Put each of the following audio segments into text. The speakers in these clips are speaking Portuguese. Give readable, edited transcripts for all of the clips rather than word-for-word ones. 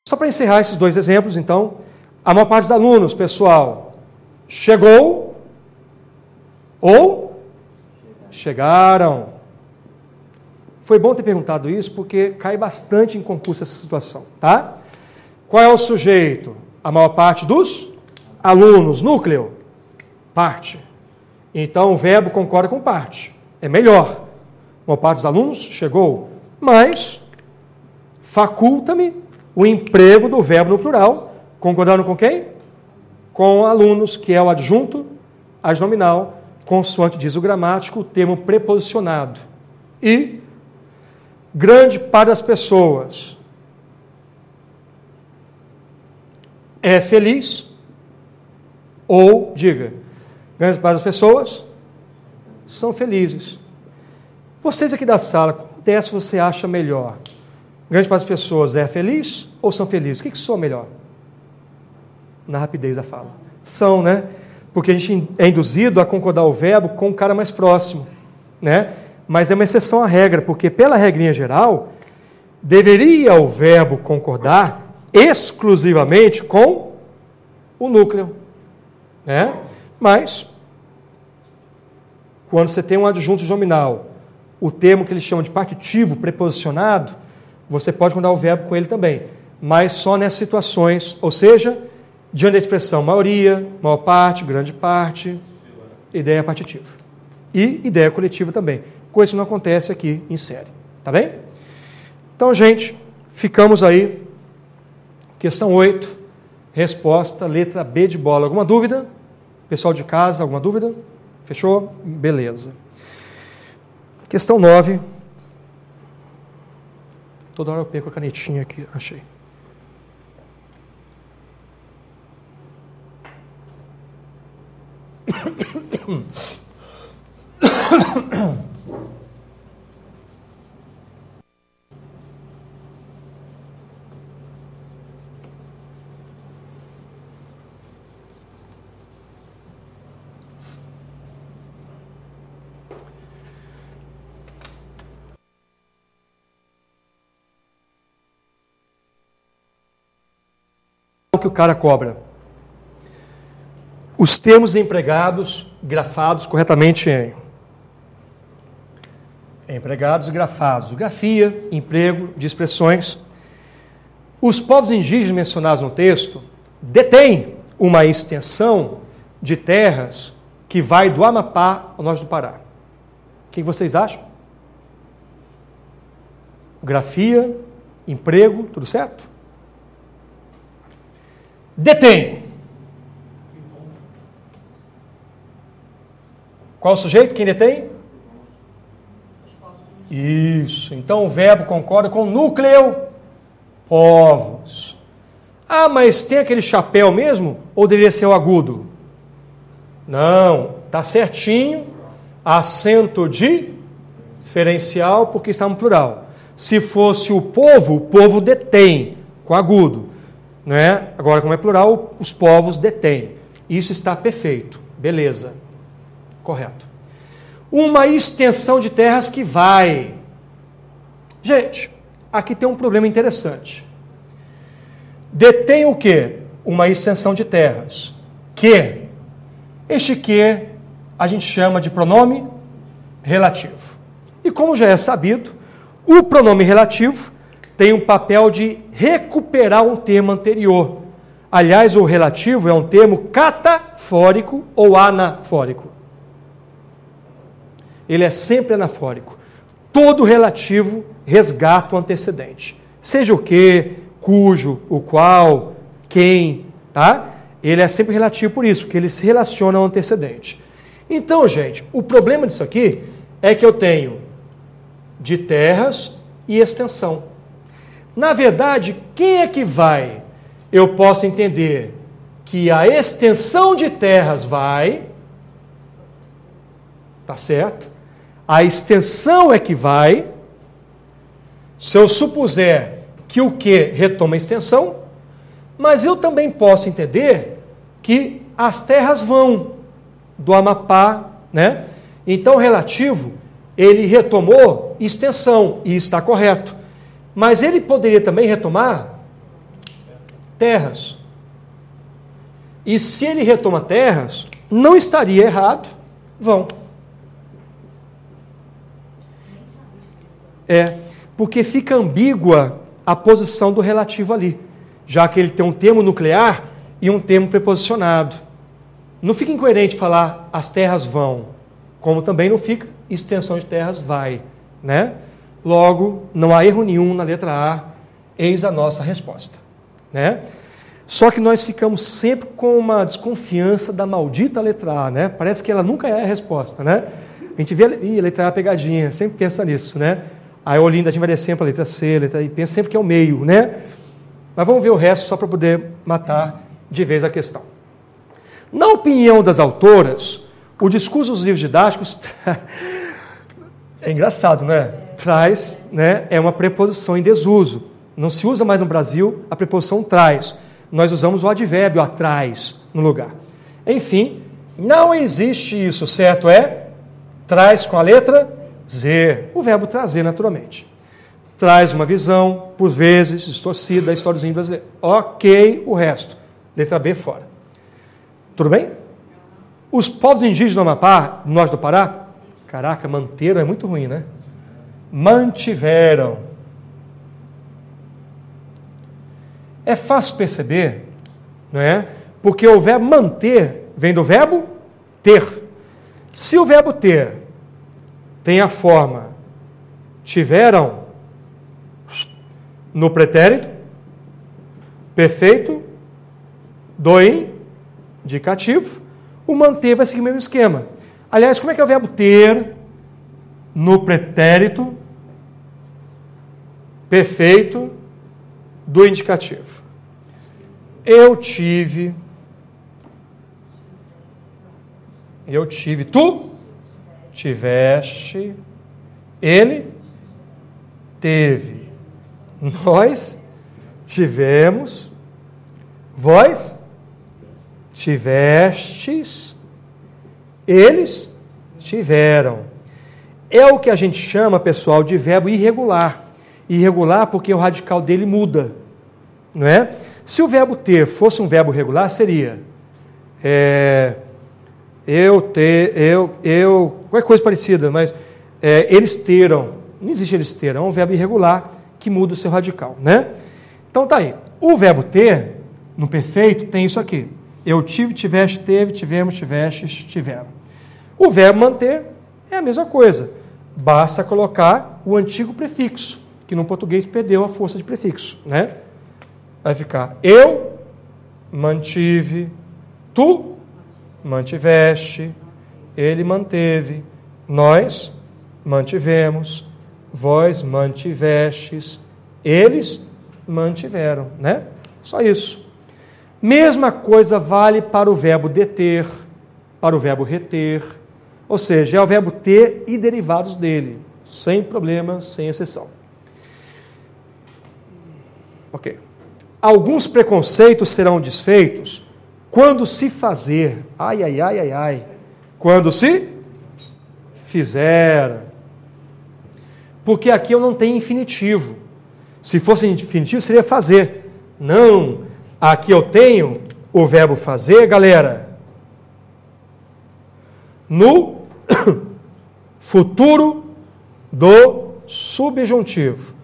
Só para encerrar esses dois exemplos, então, a maior parte dos alunos, pessoal, chegou ou chegaram. Foi bom ter perguntado isso, porque cai bastante em concurso essa situação, tá? Qual é o sujeito? A maior parte dos alunos. Núcleo? Parte. Então, o verbo concorda com parte. É melhor. A maior parte dos alunos chegou. Mas, faculta-me o emprego do verbo no plural. Concordando com quem? Com alunos, que é o adjunto adnominal, consoante diz o gramático, o termo preposicionado. E grande parte das pessoas é feliz, ou, diga, grande parte das pessoas são felizes. Vocês aqui da sala, qual dessa você acha melhor? Grande parte das pessoas é feliz ou são felizes? O que soa melhor? Na rapidez da fala. São, né? Porque a gente é induzido a concordar o verbo com o cara mais próximo, né? Mas é uma exceção à regra, porque pela regrinha geral, deveria o verbo concordar exclusivamente com o núcleo, né? Mas, quando você tem um adjunto nominal, o termo que eles chamam de partitivo preposicionado, você pode concordar o verbo com ele também, mas só nessas situações, ou seja, diante da expressão maioria, maior parte, grande parte, ideia partitiva. E ideia coletiva também. Coisa que não acontece aqui em série. Tá bem? Então, gente, ficamos aí. Questão 8, resposta, letra B de bola. Alguma dúvida? Pessoal de casa, alguma dúvida? Fechou? Beleza. Questão 9. Toda hora eu perco a canetinha aqui, achei. O que o cara cobra? Os termos empregados grafados corretamente em empregados e grafados. Grafia, emprego de expressões. Os povos indígenas mencionados no texto detêm uma extensão de terras que vai do Amapá ao norte do Pará. O que vocês acham? Grafia, emprego, tudo certo? Detém. Qual o sujeito? Quem detém? Isso. Então o verbo concorda com o núcleo povos. Ah, mas tem aquele chapéu mesmo? Ou deveria ser o agudo? Não. Está certinho. Acento diferencial porque está no plural. Se fosse o povo detém com agudo. Né? Agora, como é plural, os povos detêm. Isso está perfeito. Beleza. Correto. Uma extensão de terras que vai. Gente, aqui tem um problema interessante. Detém o quê? Uma extensão de terras. Que? Este que a gente chama de pronome relativo. E como já é sabido, o pronome relativo tem um papel de recuperar um termo anterior. Aliás, o relativo é um termo catafórico ou anafórico. Ele é sempre anafórico. Todo relativo resgata o antecedente. Seja o que, cujo, o qual, quem, tá? Ele é sempre relativo por isso, porque ele se relaciona ao antecedente. Então, gente, o problema disso aqui é que eu tenho de terras e extensão. Na verdade, quem é que vai? Eu posso entender que a extensão de terras vai, tá certo? A extensão é que vai, se eu supuser que o que retoma a extensão, mas eu também posso entender que as terras vão do Amapá, né? Então, o relativo, ele retomou extensão, e está correto. Mas ele poderia também retomar terras. E se ele retoma terras, não estaria errado, vão. Porque fica ambígua a posição do relativo ali, já que ele tem um termo nuclear e um termo preposicionado. Não fica incoerente falar as terras vão, como também não fica extensão de terras vai, né? Logo, não há erro nenhum na letra A, eis a nossa resposta, né? Só que nós ficamos sempre com uma desconfiança da maldita letra A, né? Parece que ela nunca é a resposta, né? A gente vê, a letra A é pegadinha, sempre pensa nisso, né? Aí o olhinho da gente vai descendo para a letra C, letra I, pensa sempre que é o meio, né? Mas vamos ver o resto só para poder matar de vez a questão. Na opinião das autoras, o discurso dos livros didáticos é engraçado, né? Traz, né? É uma preposição em desuso. Não se usa mais no Brasil a preposição traz. Nós usamos o advérbio atrás no lugar. Enfim, não existe isso, certo? Traz com a letra Z, o verbo trazer, naturalmente. Traz uma visão, por vezes, distorcida da historiazinha brasileira. Ok, o resto. Letra B fora. Tudo bem? Os povos indígenas do Amapá, no norte do Pará, caraca, manteram é muito ruim, né? Mantiveram. É fácil perceber, não é? Porque o verbo manter vem do verbo ter. Se o verbo ter tem a forma tiveram no pretérito, perfeito, do indicativo, o manter vai seguir o mesmo esquema. Aliás, como é que é o verbo ter no pretérito, perfeito, do indicativo? Eu tive, tu tiveste, ele teve, nós tivemos, vós tivestes, eles tiveram. É o que a gente chama, pessoal, de verbo irregular. Irregular porque o radical dele muda, não é? Se o verbo ter fosse um verbo regular, seria qualquer coisa parecida, mas eles teram. Não existe eles teram, é um verbo irregular que muda o seu radical, né? Então tá aí. O verbo ter, no perfeito, tem isso aqui. Eu tive, tiveste, teve, tivemos, tivestes, tiveram. O verbo manter é a mesma coisa. Basta colocar o antigo prefixo, que no português perdeu a força de prefixo, né? Vai ficar eu mantive, tu mantiveste, ele manteve, nós mantivemos, vós mantivestes, eles mantiveram, né? Só isso. Mesma coisa vale para o verbo deter, para o verbo reter, ou seja, é o verbo ter e derivados dele, sem problema, sem exceção. Ok. Alguns preconceitos serão desfeitos quando se fazer, quando se fizer. Porque aqui eu não tenho infinitivo. Se fosse infinitivo, seria fazer. Não, aqui eu tenho o verbo fazer, galera, no futuro do subjuntivo.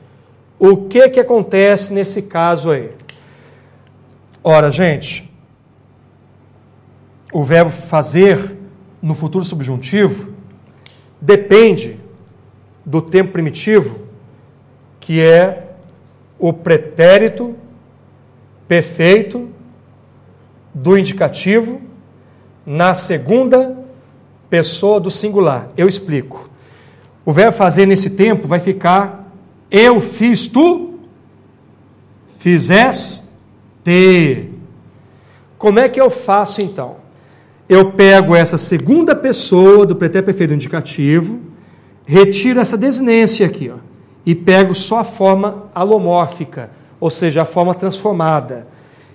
O que acontece nesse caso aí? Ora, gente, o verbo fazer no futuro subjuntivo depende do tempo primitivo, que é o pretérito perfeito do indicativo na segunda pessoa do singular. Eu explico. O verbo fazer nesse tempo vai ficar eu fiz, tu fizeste. Como é que eu faço então? Eu pego essa segunda pessoa do pretérito perfeito do indicativo, retiro essa desinência aqui, ó, e pego só a forma alomórfica, ou seja, a forma transformada.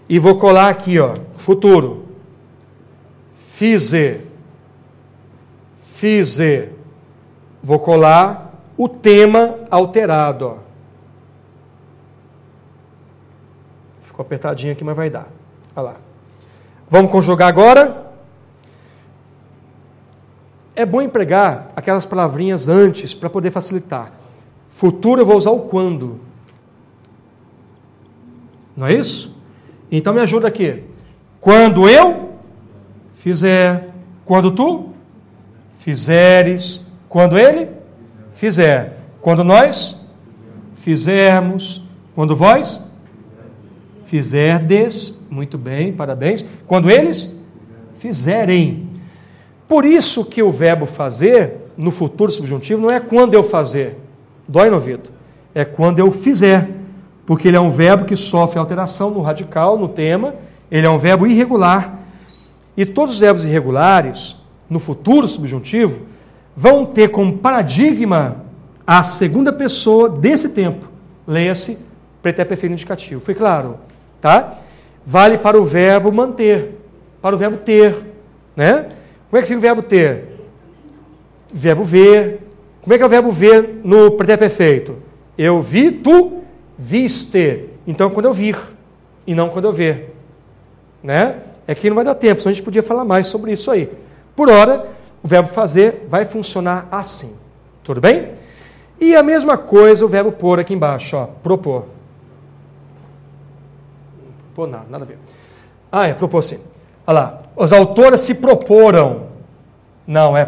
E vou colar aqui, ó, futuro. Fize. Vou colar o tema alterado, ó. Ficou apertadinho aqui, mas vai dar. Olha lá. Vamos conjugar agora. É bom empregar aquelas palavrinhas antes para poder facilitar. Futuro eu vou usar o quando. Não é isso? Então me ajuda aqui. Quando eu fizer. Quando tu fizeres. Quando ele fizer. Quando nós fizermos. Quando vós fizerdes. Muito bem, parabéns. Quando eles fizerem. Por isso que o verbo fazer, no futuro subjuntivo, não é quando eu fazer. Dói no ouvido. É quando eu fizer. Porque ele é um verbo que sofre alteração no radical, no tema. Ele é um verbo irregular. E todos os verbos irregulares, no futuro subjuntivo, vão ter como paradigma a segunda pessoa desse tempo. Leia-se pretérito perfeito indicativo. Foi claro? Tá? Vale para o verbo manter, para o verbo ter. Né? Como é que fica o verbo ter? Verbo ver. Como é que é o verbo ver no pretérito perfeito? Eu vi, tu viste. Então, quando eu vir, e não quando eu ver. Né? É que não vai dar tempo, senão a gente podia falar mais sobre isso aí. Por hora, o verbo fazer vai funcionar assim. Tudo bem? E a mesma coisa o verbo pôr aqui embaixo, ó, propor. Propor nada a ver. Ah, é, propor sim. Olha lá, os autores se proporam. Não, é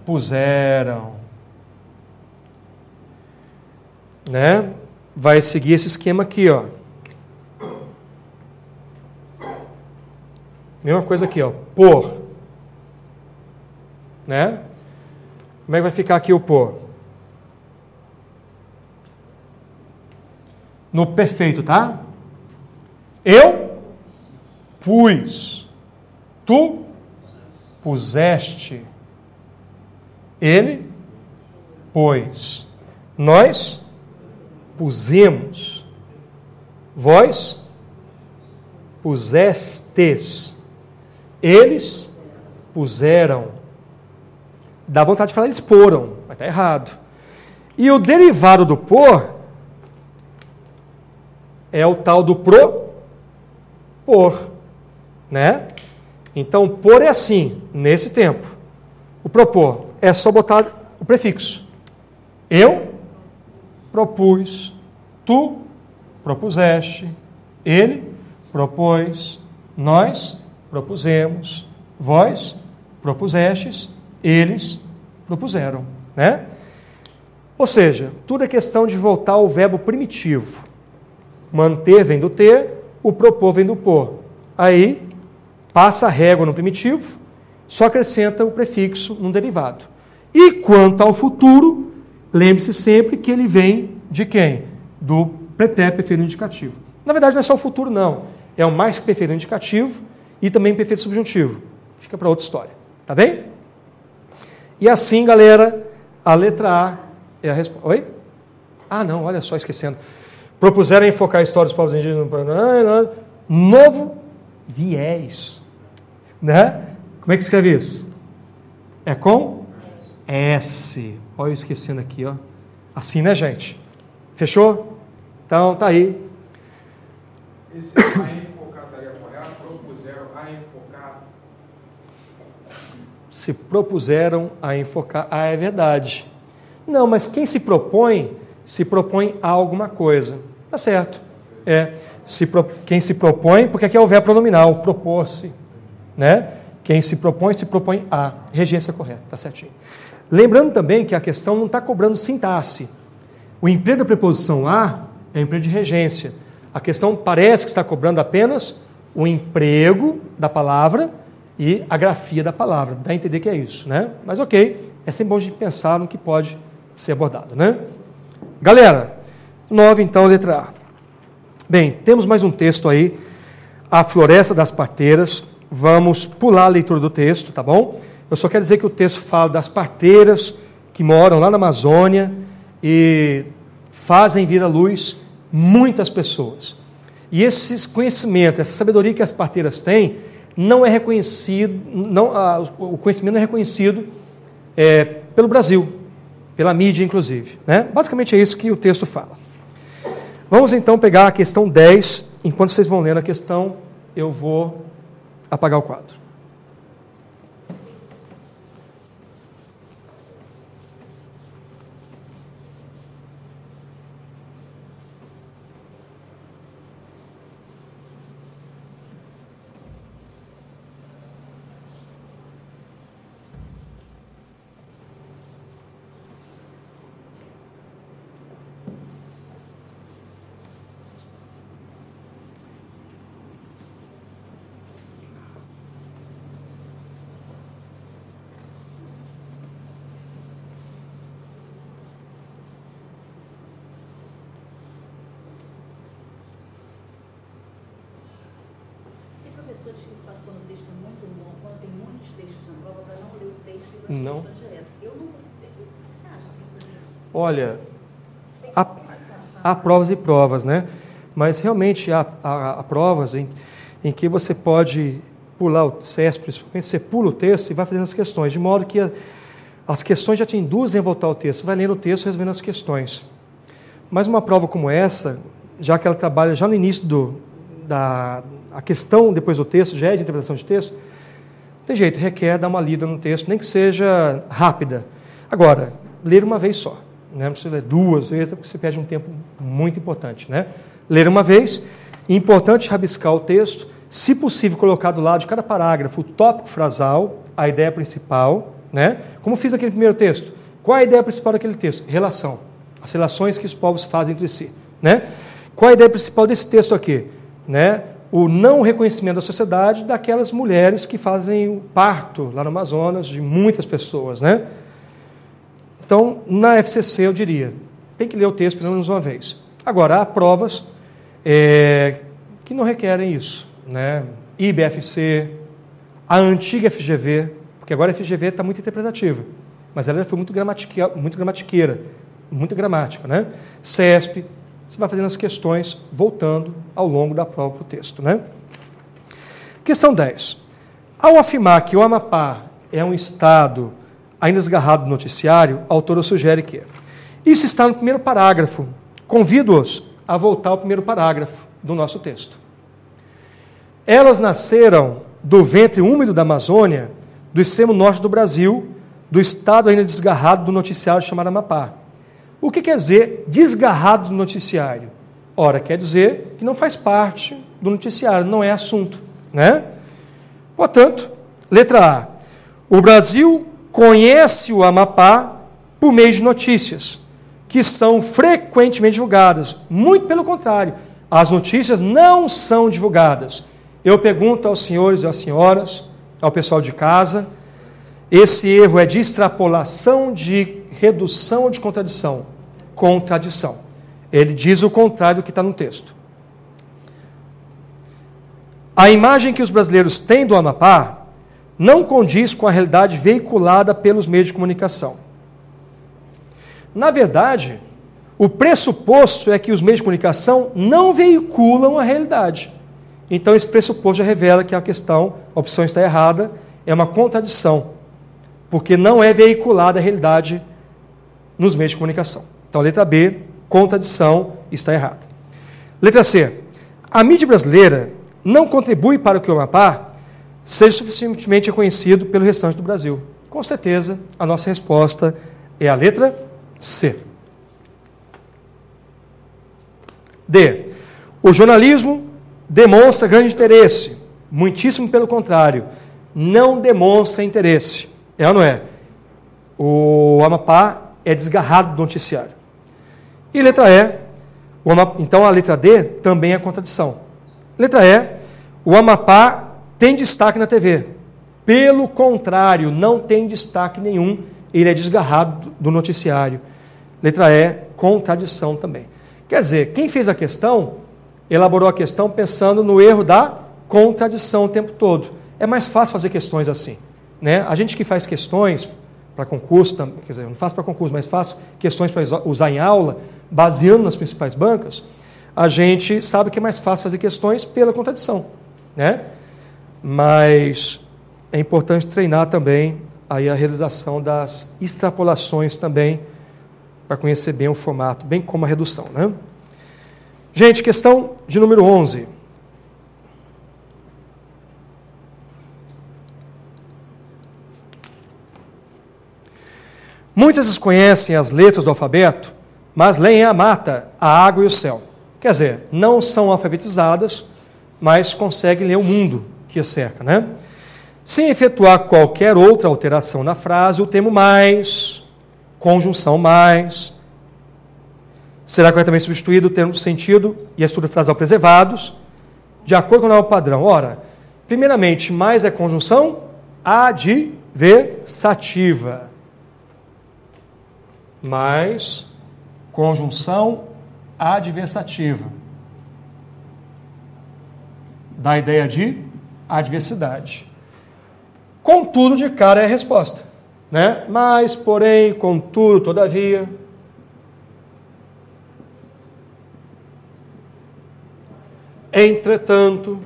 propuseram. Né? Vai seguir esse esquema aqui, ó. Mesma coisa aqui, ó, por. Né? Como é que vai ficar aqui o por? No perfeito, tá? Eu pus, tu puseste, ele pôs, nós pusemos, vós pusestes, eles puseram. Dá vontade de falar eles poram, mas está errado. E o derivado do por é o tal do propor, né? Então, por é assim, nesse tempo. O propor é só botar o prefixo. Eu propus, tu propuseste, ele propôs, nós propusemos, vós propusestes, eles propuseram, né? Ou seja, tudo é questão de voltar ao verbo primitivo. Manter vem do ter, o propor vem do pôr. Aí, passa a régua no primitivo, só acrescenta o prefixo no derivado. E quanto ao futuro, lembre-se sempre que ele vem de quem? Do pretérito perfeito indicativo. Na verdade, não é só o futuro, não. É o mais que perfeito indicativo e também perfeito subjuntivo. Fica para outra história. Tá bem? E assim, galera, a letra A é a resposta. Oi? Ah, não, olha só, esquecendo. Propuseram enfocar a história dos povos indígenas no novo viés. Né? Como é que escreve isso? É com S. Olha eu esquecendo aqui, ó. Assim, né, gente? Fechou? Então, tá aí. Esse a enfocar estaria correto? Propuseram a enfocar. Se propuseram a enfocar. Ah, é verdade. Não, mas quem se propõe a alguma coisa. Tá certo. É. Quem se propõe, porque aqui é o verbo pronominal, propor-se. Né? Quem se propõe a. Regência correta, tá certinho. Lembrando também que a questão não está cobrando sintaxe. O emprego da preposição a é emprego de regência. A questão parece que está cobrando apenas o emprego da palavra e a grafia da palavra. Dá a entender que é isso, né? Mas ok, é sempre bom a gente pensar no que pode ser abordado, né? Galera, 9 então, letra A. Bem, temos mais um texto aí, a Floresta das Parteiras. Vamos pular a leitura do texto, tá bom? Eu só quero dizer que o texto fala das parteiras que moram lá na Amazônia e fazem vir à luz muitas pessoas. E esse conhecimento, essa sabedoria que as parteiras têm, não é reconhecido, o conhecimento não é reconhecido pelo Brasil, pela mídia inclusive, né? Basicamente é isso que o texto fala. Vamos então pegar a questão 10, enquanto vocês vão lendo a questão, eu vou apagar o quadro. Quando o texto é muito longo, quando tem muitos textos na prova, para não ler o texto e para Não. direto. Eu não sei. O que você acha? Olha, há provas e provas, né? Mas realmente há provas em que você pode pular o CESP, principalmente você pula o texto e vai fazendo as questões, de modo que as questões já te induzem a voltar ao texto. Você vai lendo o texto e resolvendo as questões. Mas uma prova como essa, já que ela trabalha já no início a questão depois do texto, já é de interpretação de texto, não tem jeito, requer dar uma lida no texto, nem que seja rápida. Agora, ler uma vez só, né? Não precisa ler 2 vezes, porque você perde um tempo muito importante, né? Ler uma vez, importante rabiscar o texto, se possível colocar do lado de cada parágrafo o tópico frasal, a ideia principal, né? Como fiz naquele primeiro texto. Qual é a ideia principal daquele texto? Relação. As relações que os povos fazem entre si, né? Qual é a ideia principal desse texto aqui? Né? O não reconhecimento da sociedade daquelas mulheres que fazem o parto lá no Amazonas de muitas pessoas, né? Então, na FCC eu diria, tem que ler o texto pelo menos uma vez. Agora, há provas que não requerem isso, né? IBFC, a antiga FGV, porque agora a FGV está muito interpretativa, mas ela já foi muito gramatiqueira, muita gramática, né? CESP, você vai fazendo as questões, voltando ao longo da prova para o texto, né? Questão 10. Ao afirmar que o Amapá é um estado ainda desgarrado do noticiário, a autora sugere que isso está no primeiro parágrafo. Convido-os a voltar ao primeiro parágrafo do nosso texto. Elas nasceram do ventre úmido da Amazônia, do extremo norte do Brasil, do estado ainda desgarrado do noticiário chamado Amapá. O que quer dizer desgarrado do noticiário? Ora, quer dizer que não faz parte do noticiário, não é assunto, né? Portanto, letra A. O Brasil conhece o Amapá por meio de notícias, que são frequentemente divulgadas. Muito pelo contrário, as notícias não são divulgadas. Eu pergunto aos senhores e às senhoras, ao pessoal de casa, esse erro é de extrapolação, de redução ou de contradição? Contradição. Ele diz o contrário do que está no texto. A imagem que os brasileiros têm do Amapá não condiz com a realidade veiculada pelos meios de comunicação. Na verdade, o pressuposto é que os meios de comunicação não veiculam a realidade. Então, esse pressuposto já revela que a opção está errada, é uma contradição, porque não é veiculada a realidade nos meios de comunicação. Então, letra B, contradição, está errada. Letra C. A mídia brasileira não contribui para que o Amapá seja suficientemente reconhecido pelo restante do Brasil. Com certeza, a nossa resposta é a letra C. D. O jornalismo demonstra grande interesse. Muitíssimo pelo contrário, não demonstra interesse. É ou não é? O Amapá é desgarrado do noticiário. E letra E, então a letra D também é contradição. Letra E, o Amapá tem destaque na TV. Pelo contrário, não tem destaque nenhum, ele é desgarrado do noticiário. Letra E, contradição também. Quer dizer, quem fez a questão, elaborou a questão pensando no erro da contradição o tempo todo. É mais fácil fazer questões assim, né? A gente que faz questões para concurso, quer dizer, não faço para concurso, mas faço questões para usar em aula, baseando nas principais bancas, a gente sabe que é mais fácil fazer questões pela contradição, né? Mas é importante treinar também aí a realização das extrapolações também, para conhecer bem o formato, bem como a redução, né? Gente, questão de número 11. Muitas desconhecem as letras do alfabeto, mas leem a mata, a água e o céu. Quer dizer, não são alfabetizadas, mas conseguem ler o mundo que as cerca, né? Sem efetuar qualquer outra alteração na frase, o termo mais, conjunção mais, será corretamente substituído o termo sentido e a estrutura frasal preservados, de acordo com o novo padrão. Ora, primeiramente, mais é conjunção adversativa. Mais conjunção adversativa. Dá a ideia de adversidade. Contudo, de cara é a resposta, né? Mas, porém, contudo, todavia. Entretanto.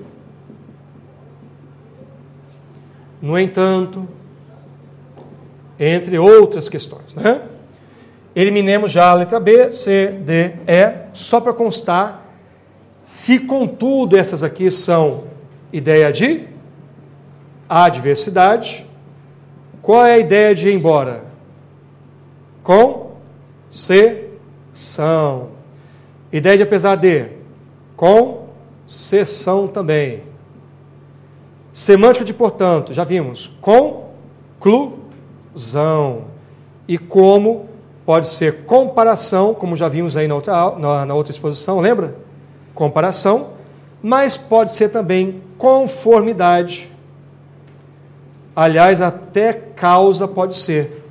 No entanto. Entre outras questões, né? Eliminemos já a letra B, C, D, E, só para constar se, contudo, essas aqui são ideia de adversidade. Qual é a ideia de ir embora? Concessão. Ideia de apesar de? Concessão também. Semântica de portanto, já vimos. Conclusão. E como pode ser comparação, como já vimos aí na outra exposição, lembra? Comparação, mas pode ser também conformidade. Aliás, até causa pode ser.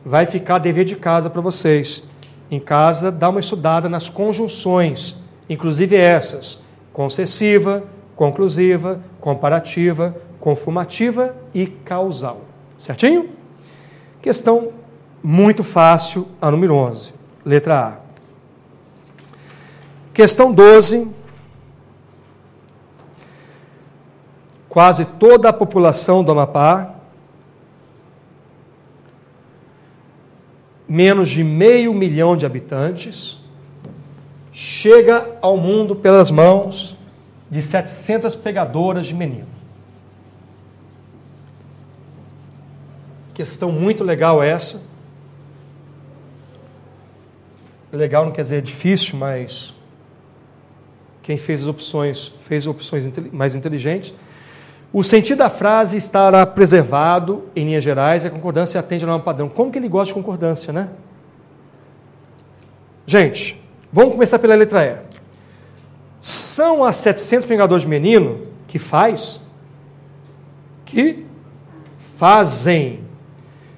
Vai ficar dever de casa para vocês. Em casa, dá uma estudada nas conjunções, inclusive essas: concessiva, conclusiva, comparativa, conformativa e causal. Certinho? Questão muito fácil, a número 11. Letra A. Questão 12. Quase toda a população do Amapá, menos de 500 mil de habitantes, chega ao mundo pelas mãos de 700 pegadoras de menino. Questão muito legal essa. Legal não quer dizer difícil, mas quem fez opções mais inteligentes. O sentido da frase estará preservado em linhas gerais e a concordância atende ao norma padrão. Como que ele gosta de concordância, né? Gente, vamos começar pela letra E. São as 700 pegadores de menino que fazem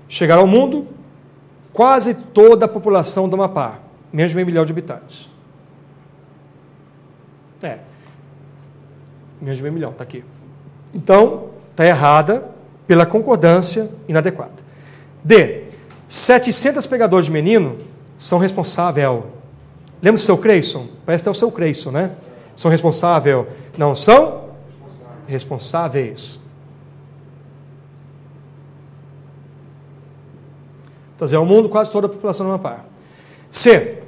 chegar ao mundo quase toda a população do Amapá, menos de 500 mil de habitantes. Menos de 500 mil, está aqui. Então, está errada pela concordância inadequada. D. 700 pegadores de menino são responsáveis. Lembra do seu Creyson? Parece que é o seu Creyson, né? São responsáveis. Não são? Responsáveis. Trazer ao mundo quase toda a população do Amapá. C.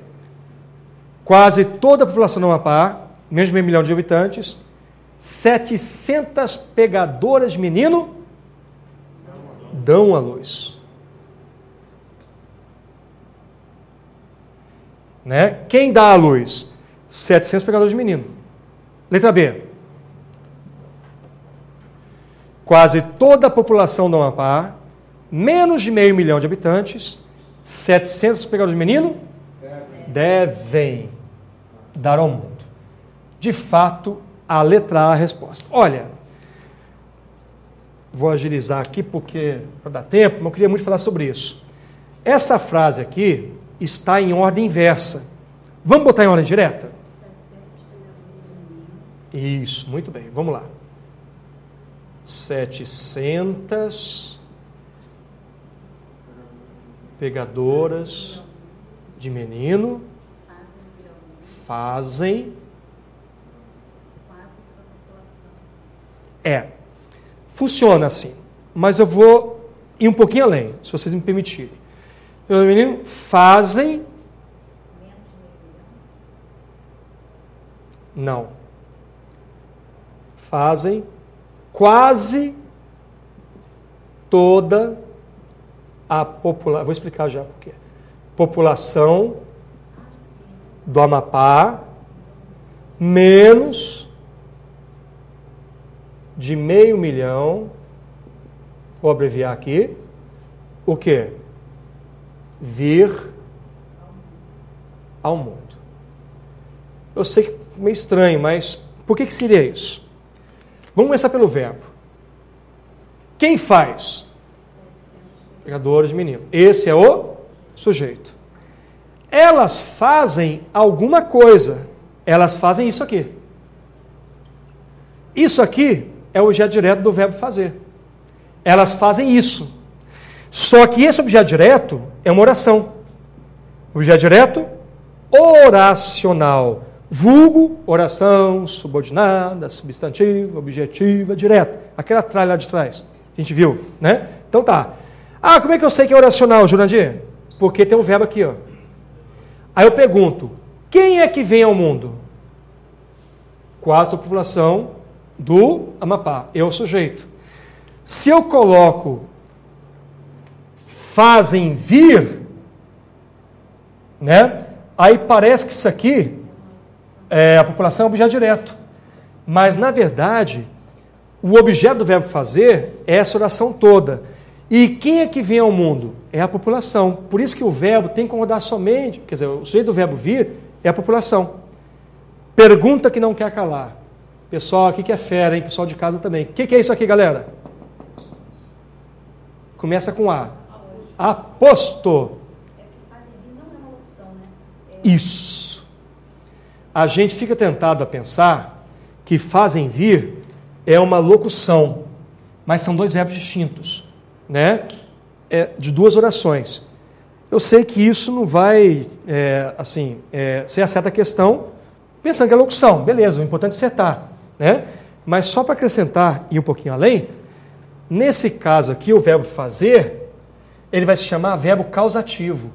Quase toda a população do Amapá, menos de 500 mil de habitantes, 700 pegadoras de menino dão à luz. Né? Quem dá à luz? 700 pegadores de menino. Letra B. Quase toda a população do Amapá, menos de 500 mil de habitantes, 700 pegadores de menino devem dar ao mundo. De fato, a letra A é a resposta. Olha, vou agilizar aqui porque para dar tempo, mas eu queria muito falar sobre isso. Essa frase aqui está em ordem inversa. Vamos botar em ordem direta? Isso, muito bem, vamos lá. 700 pegadoras de menino fazem funciona assim, mas eu vou ir um pouquinho além, se vocês me permitirem. Meus meninos, fazem... Não. Fazem quase toda a população... Vou explicar já por quê. População do Amapá, menos de 500 mil, vou abreviar aqui, o quê? Vir ao mundo. Eu sei que é meio estranho, mas por que seria isso? Vamos começar pelo verbo. Quem faz? Pegadores de menino. Esse é o sujeito. Elas fazem alguma coisa. Elas fazem isso aqui. Isso aqui é o objeto direto do verbo fazer. Elas fazem isso. Só que esse objeto direto é uma oração. Objeto direto oracional. Vulgo, oração, subordinada, substantiva, objetiva, direta. Aquela tralha lá de trás. A gente viu, né? Então tá. Ah, como é que eu sei que é oracional, Jurandir? Porque tem um verbo aqui, ó. Aí eu pergunto, quem é que vem ao mundo? Quase a população do Amapá. Eu, sujeito. Se eu coloco fazem vir, né? Aí parece que isso aqui a população é objeto direto. Mas, na verdade, o objeto do verbo fazer é essa oração toda. E quem é que vem ao mundo? É a população. Por isso que o verbo tem que concordar somente, quer dizer, o sujeito do verbo vir é a população. Pergunta que não quer calar. Pessoal aqui que é fera, hein? Pessoal de casa também. O que é isso aqui, galera? Começa com A. Aposto. É que fazer vir não é uma opção, né? Isso. A gente fica tentado a pensar que fazem vir é uma locução, mas são dois verbos distintos, né? De duas orações. Eu sei que isso não vai, você acerta a questão pensando que é locução, beleza, o importante é acertar, né? Mas só para acrescentar e um pouquinho além, nesse caso aqui, o verbo fazer, ele vai se chamar verbo causativo.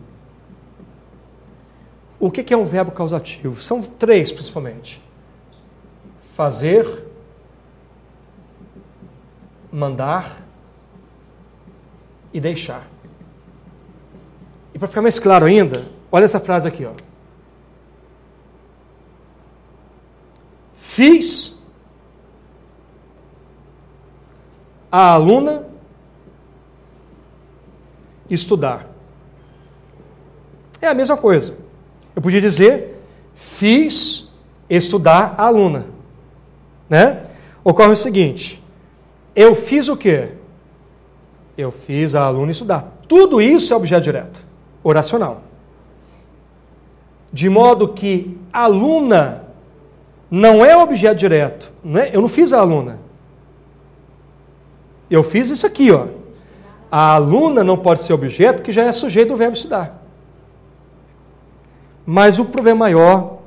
O que é um verbo causativo? São três, principalmente. Fazer, mandar e deixar. E para ficar mais claro ainda, olha essa frase aqui, ó. Fiz a aluna estudar. É a mesma coisa. Eu podia dizer, fiz estudar a aluna. Né? Ocorre o seguinte, eu fiz o quê? Eu fiz a aluna estudar. Tudo isso é objeto direto, oracional. De modo que aluna não é objeto direto. Não é? Eu não fiz a aluna. Eu fiz isso aqui, ó. A aluna não pode ser objeto porque já é sujeito do verbo estudar. Mas o problema maior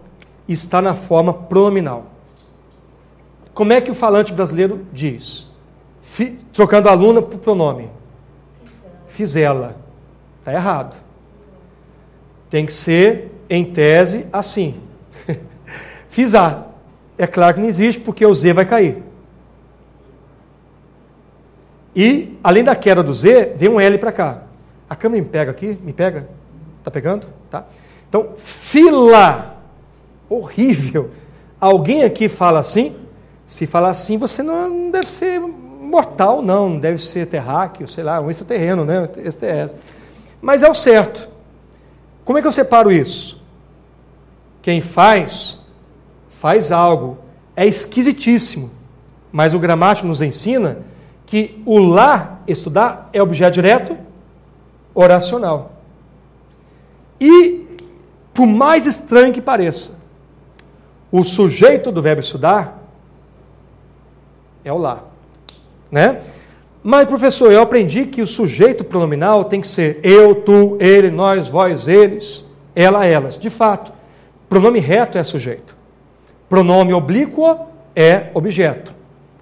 está na forma pronominal. Como é que o falante brasileiro diz? Trocando a aluna por pronome. Fiz ela. Está errado. Tem que ser, em tese, assim. Fiz a. É claro que não existe porque o Z vai cair. E, além da queda do Z, vem um L para cá. A câmera me pega aqui? Me pega? Está pegando? Tá. Então, fila. Horrível. Alguém aqui fala assim? Se falar assim, você não deve ser mortal, não deve ser terráqueo, sei lá, um extraterreno, né? STS. Mas é o certo. Como é que eu separo isso? Quem faz algo. É esquisitíssimo. Mas o gramático nos ensina que o lá, estudar, é objeto direto oracional. E, por mais estranho que pareça, o sujeito do verbo estudar é o lá. Né? Mas, professor, eu aprendi que o sujeito pronominal tem que ser eu, tu, ele, nós, vós, eles, ela, elas. De fato, pronome reto é sujeito. Pronome oblíquo é objeto,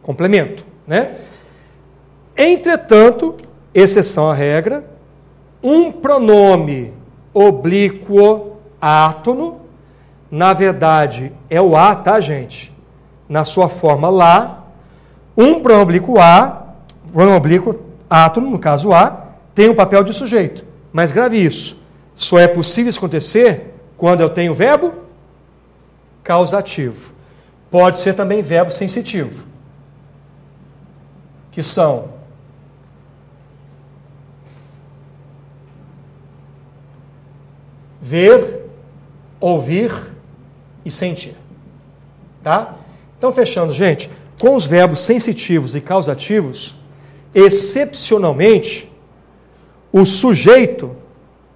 complemento. Né? Entretanto, exceção à regra, um pronome oblíquo átono, na verdade é o a, tá, gente? Na sua forma lá, um pronome oblíquo átono, no caso a, tem o papel de sujeito. Mas grave isso, só é possível isso acontecer quando eu tenho verbo causativo. Pode ser também verbo sensitivo, que são ver, ouvir e sentir. Tá? Então, fechando, gente, com os verbos sensitivos e causativos, excepcionalmente, o sujeito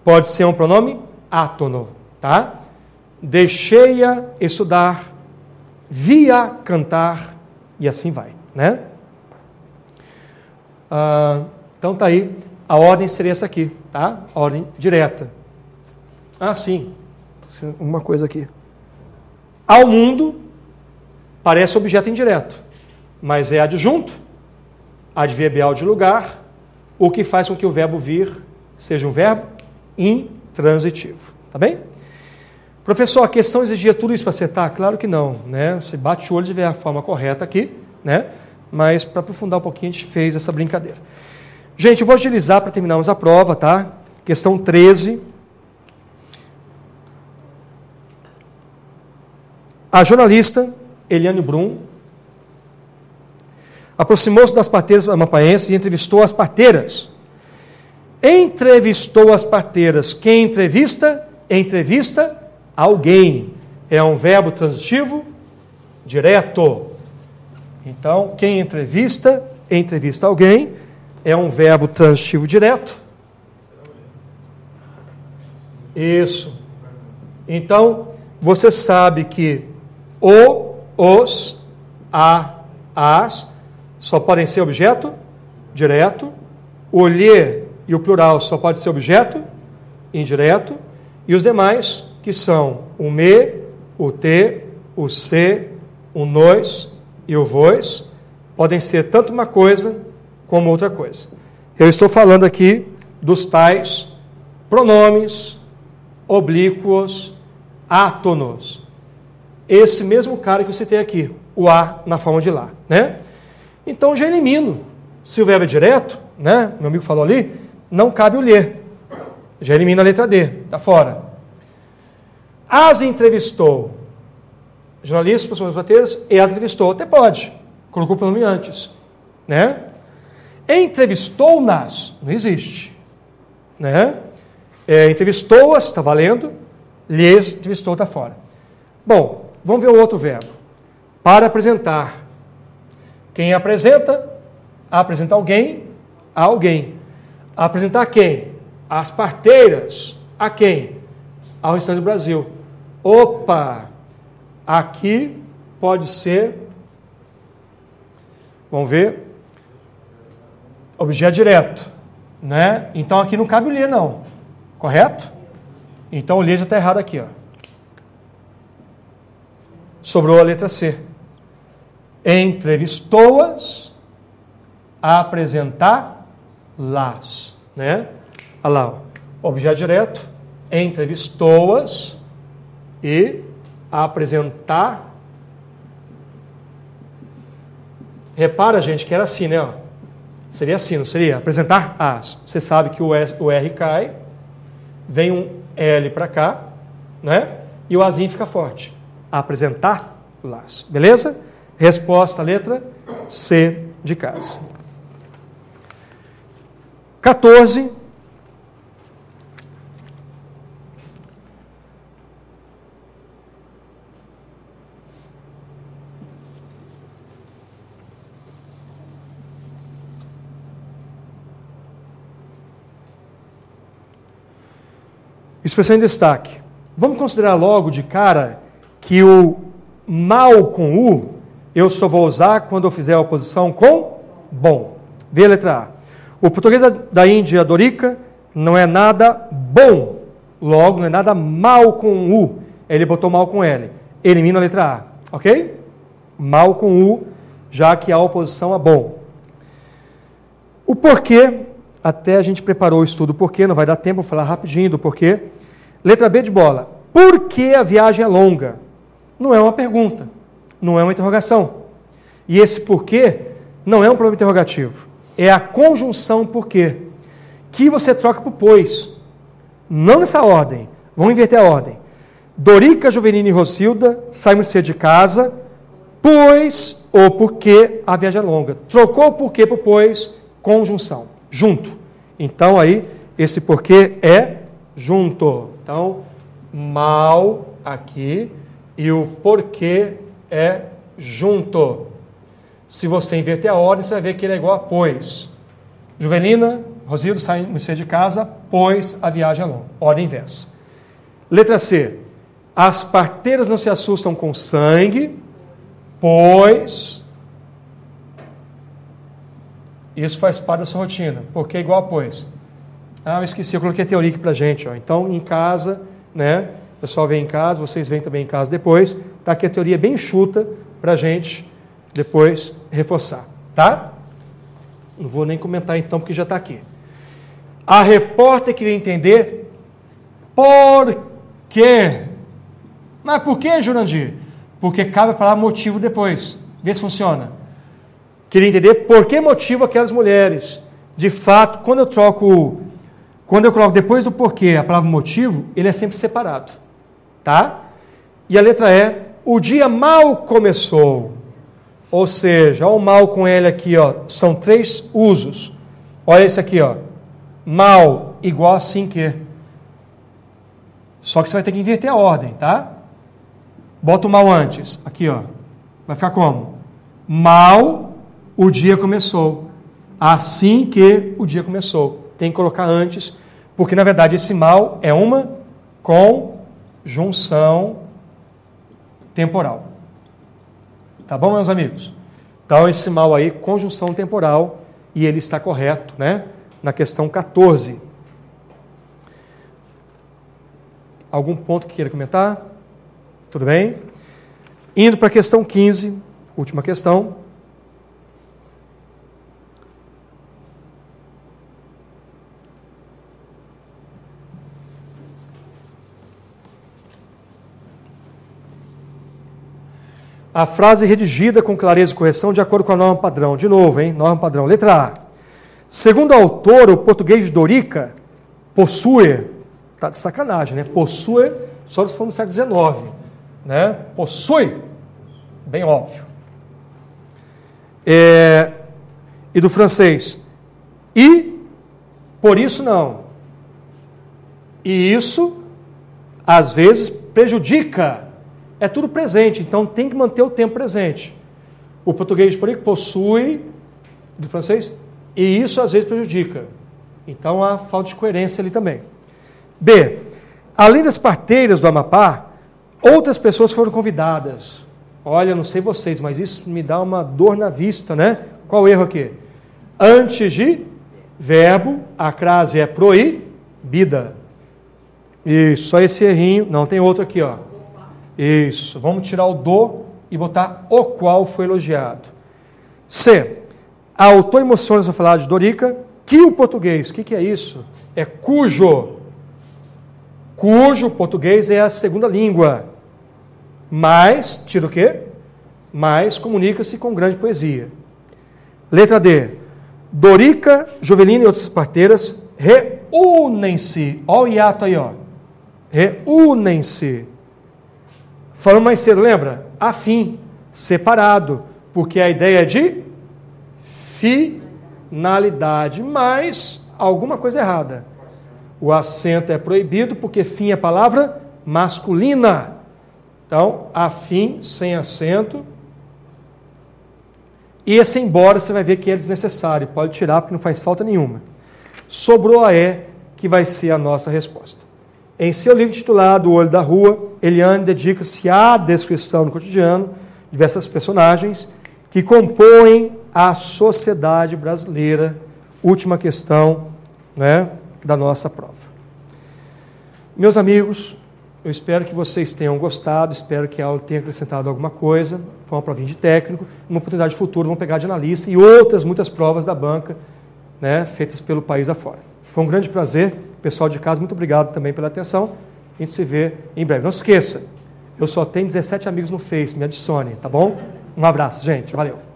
pode ser um pronome átono, tá? Deixei-a estudar, vi-a cantar, e assim vai, né? Então tá aí, a ordem seria essa aqui, tá? A ordem direta. Sim, uma coisa aqui. Ao mundo, parece objeto indireto, mas é adjunto, adverbial de lugar, o que faz com que o verbo vir seja um verbo intransitivo. Tá bem? Professor, a questão exigia tudo isso para acertar? Claro que não, né? Você bate o olho e vê a forma correta aqui, né? Mas para aprofundar um pouquinho, a gente fez essa brincadeira. Gente, eu vou agilizar para terminarmos a prova, tá? Questão 13. A jornalista Eliane Brum aproximou-se das parteiras amapaenses e entrevistou as parteiras. Entrevistou as parteiras. Quem entrevista? Entrevista alguém. É um verbo transitivo direto. Então, quem entrevista? Entrevista alguém. É um verbo transitivo direto. Isso. Então, você sabe que o, os, a, as só podem ser objeto direto. O lhe e o plural só pode ser objeto indireto. E os demais, que são o me, o te, o se, o nós e o vós, podem ser tanto uma coisa como outra coisa. Eu estou falando aqui dos tais pronomes oblíquos átonos. Esse mesmo cara que eu citei aqui, o a na forma de lá, né? Então já elimino. Se o verbo é direto, né? Meu amigo falou ali, não cabe o ler. Já elimina a letra D, está fora. As entrevistou. Jornalistas, pessoas parteiras, e as entrevistou. Até pode. Colocou o pronome antes, né? Entrevistou-nas, não existe, né? Entrevistou-as, está valendo. Lhes entrevistou, está fora. Bom, vamos ver o outro verbo. Para apresentar. Quem apresenta? Apresenta alguém a alguém. Apresentar quem? As parteiras. A quem? Ao restante do Brasil. Opa! Aqui pode ser, vamos ver, objeto direto, né? Então aqui não cabe o ler, não. Correto? Então o ler já está errado aqui, ó. Sobrou a letra C. Entrevistou-as a apresentar-las, né? Olha lá, ó. Objeto direto, entrevistou-as e a apresentar. Repara, gente, que era assim, né? Ó. Seria assim, não seria? Apresentar as. Você sabe que o R cai, vem um L para cá, né? E o azinho fica forte. Apresentar-las. Beleza? Resposta, letra C de casa. 14. Expressão em destaque. Vamos considerar logo de cara que o mal com U eu só vou usar quando eu fizer a oposição com bom. Vê a letra A. O português da Índia dorica não é nada bom. Logo, não é nada mal com U. Ele botou mal com L. Elimina a letra A. Ok? Mal com U, já que há oposição a bom. O porquê até a gente preparou o estudo porquê, não vai dar tempo, vou falar rapidinho do porquê. Letra B de bola. Por que a viagem é longa? Não é uma pergunta, não é uma interrogação. E esse porquê não é um problema interrogativo. É a conjunção porquê, que você troca por pois. Não nessa ordem. Vamos inverter a ordem. Dorica, Jovelina e Rocilda saem cedo de casa, pois ou porque a viagem é longa. Trocou o porquê por pois, conjunção. Junto. Então aí, esse porquê é junto. Então, mal aqui e o porquê é junto. Se você inverter a ordem, você vai ver que ele é igual a pois. Jovelina, Rosildo saem muito cedo de casa, pois a viagem é longa. Ordem inversa. Letra C. As parteiras não se assustam com sangue, pois... Isso faz parte da sua rotina. Por que igual a pois? Ah, eu esqueci, eu coloquei a teoria aqui pra gente. Ó. Então, em casa, né? O pessoal vem em casa, vocês vêm também em casa depois. Tá aqui a teoria bem enxuta pra gente depois reforçar, tá? Não vou nem comentar então, porque já está aqui. A repórter queria entender por quê. Mas por que, Jurandir? Porque cabe a palavra motivo depois. Vê se funciona. Queria entender por que motivo aquelas mulheres. De fato, quando eu coloco depois do porquê a palavra motivo, ele é sempre separado, tá? E a letra E, o dia mal começou. Ou seja, olha o mal com ele aqui, ó, são 3 usos. Olha esse aqui, ó, mal igual assim que. Só que você vai ter que inverter a ordem, tá? Bota o mal antes, aqui, ó, vai ficar como? Mal, o dia começou. Assim que o dia começou. Tem que colocar antes, porque na verdade esse mal é uma conjunção temporal. Tá bom, meus amigos? Então, esse mal aí, conjunção temporal, e ele está correto, né? Na questão 14. Algum ponto que queira comentar? Tudo bem? Indo para a questão 15, última questão. A frase redigida com clareza e correção de acordo com a norma padrão. De novo, hein? Norma padrão. Letra A. Segundo a autora, o português de Dorica possui... Está de sacanagem, né? Possui, só se for no século XIX. Né? Possui. Bem óbvio. E do francês. E, por isso não. E isso, às vezes, prejudica. É tudo presente, então tem que manter o tempo presente. O português de Dorica possui, do francês, e isso às vezes prejudica. Então há falta de coerência ali também. B. Além das parteiras do Amapá, outras pessoas foram convidadas. Olha, não sei vocês, mas isso me dá uma dor na vista, né? Qual o erro aqui? Antes de verbo, a crase é proibida. Isso, só esse errinho. Não, tem outro aqui, ó. Isso, vamos tirar o do e botar o qual foi elogiado. C. A autora emociona-se ao falar de Dorica, que o português, o que é isso? É cujo português é a segunda língua. Mas, tira o quê? Mas comunica-se com grande poesia. Letra D. Dorica, Jovelina e outras parteiras reúnem-se. Olha o hiato aí, ó. Reúnem-se. Falando mais cedo, lembra? Afim, separado, porque a ideia é de finalidade, mas alguma coisa errada. O acento é proibido porque fim é palavra masculina. Então, afim, sem acento. E esse embora, você vai ver que é desnecessário, pode tirar porque não faz falta nenhuma. Sobrou a E, que vai ser a nossa resposta. Em seu livro titulado O Olho da Rua, Eliane dedica-se à descrição do cotidiano de diversas personagens que compõem a sociedade brasileira. Última questão, né, da nossa prova. Meus amigos, eu espero que vocês tenham gostado, espero que a aula tenha acrescentado alguma coisa. Foi uma provinha de técnico, uma oportunidade futura, vamos pegar de analista e outras muitas provas da banca né, feitas pelo país afora. Foi um grande prazer. Pessoal de casa, muito obrigado também pela atenção. A gente se vê em breve. Não se esqueça, eu só tenho 17 amigos no Face, me adicione, tá bom? Um abraço, gente. Valeu.